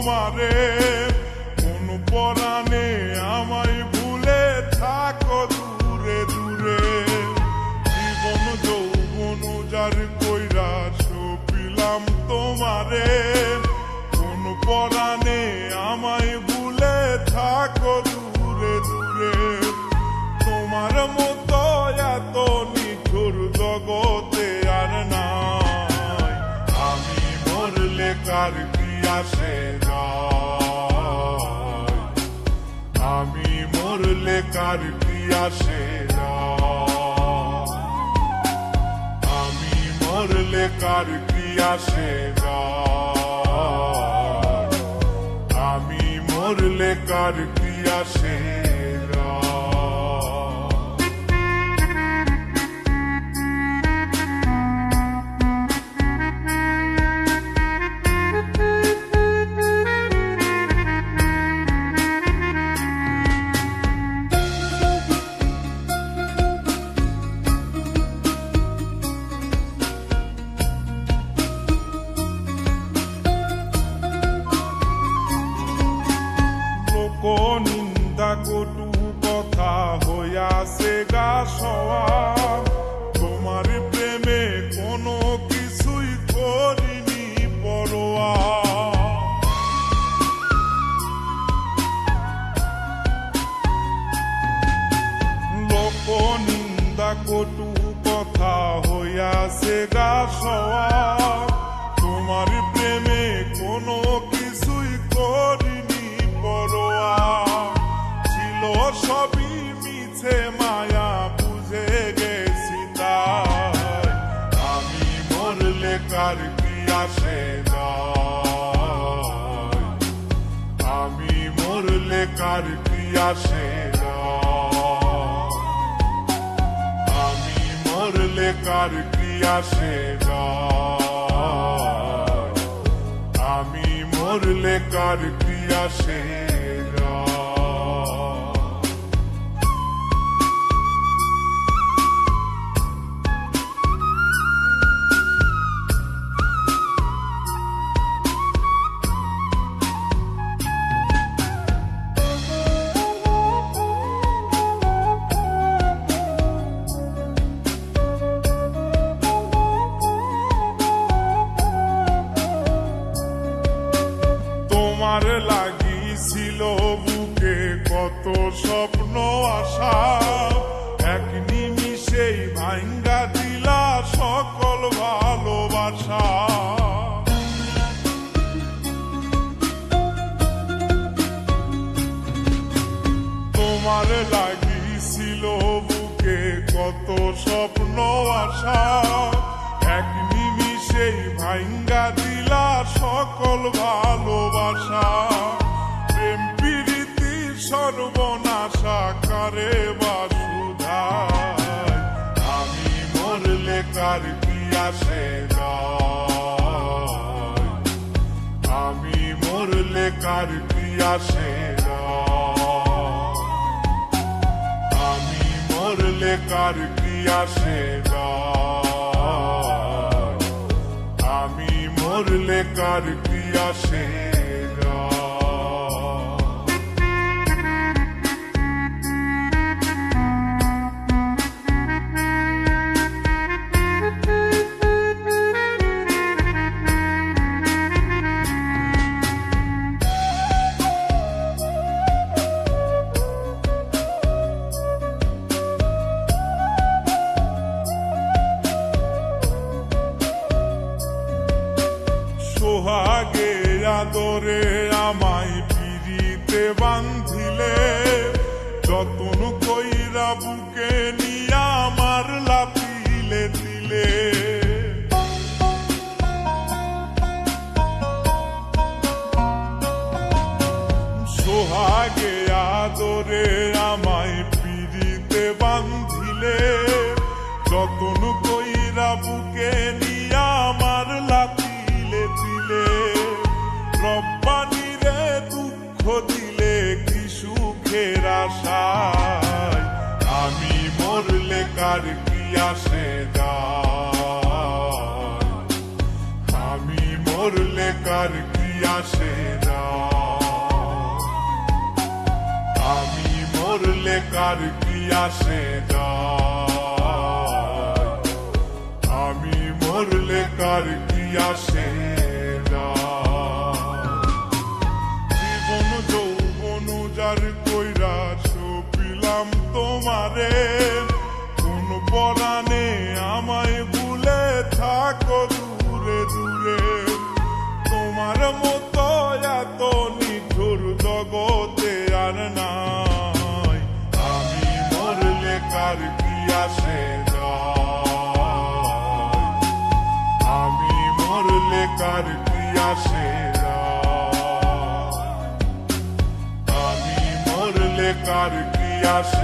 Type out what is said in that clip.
তোমারে, কোন পরাণে আমায় ভুলে থাকো দূরে দূরে। জীবন যৌবন যার কইরা সপিলাম তোমারে, কোন পরাণে আমায় ভুলে থাকো দূরে দূরে। তোমার মতো এত নিঠুর জগতে আর নাই, আমি মরলে কার কি আসে যায়, আমি মরলে কার কি আসে যায়, আমি মরলে কার কি আসে যায়, আমি মরলে কার কি আসে যায়। নিন্দা কটু কথা হইয়াছে গা সওয়া, তোমার প্রেমে কোনো কিছুই করিনি পরোয়া। লোক নিন্দা কটু কথা হইয়াছে গা সওয়া, তোমার প্রেমে কোনো কিছুই করিনি পরোয়া। ছিল সবই মিছে মায়া বুঝে গেছি তাই, আমি মরলে কার কি আসে যায়, আমি মরলে কার কি আসে যায়, আমি মরলে কার কি আসে যায়, আমি মরলে কার কি আসে যায়। তোমার লাগিছিল বুকে কত স্বপ্ন আশা, এক নিমিষেই ভাঙ্গা দিলা সকল ভালোবাসা। তোমার লাগিছিল বুকে কত স্বপ্ন আশা, এক নিমিষেই ভাঙ্গা দিলা সকল ভালোবাসা। প্রেম প্রীতি সর্বনাশা করে বাসুধায়, আমি মরলে কার কি আসে যায়, আমি মরলে কার কি আসে যায়, আমি মরলে কার কি আসে যায়, আমি মরলে কার কি আসে যায়। সোহাগে আদরে আমায় পিরিতে বান্ধিলে, যতন কইরা বুকে নিয়া আমার লাফিলে দিলে। সোহাগে আদরে আমায় পিরিতে বান্ধিলে, যতন কইরা বুকে নিয়া আমার লাফিলে দিলে। রব্বানি রে দুঃখ দিলে কি সুখের আশায়, আমি মরলে কার কি আসে যায়, আমি মরলে কার কি আসে যায়, আমি মরলে কার কি আসে যায়, আমি মরলে কার কি আসে যায়। জীবন যৌবন যার কইরা সপিলাম তোমারে, কোন পরাণে আমায় ভুলে থাকো দূরে দূরে। তোমার মতো এত নিঠুর জগতে আর নাই, আমি মরলে কার কি আসে যায়, আমি মরলে কার কি আসে যায়, আমি মরলে কার কি আসে।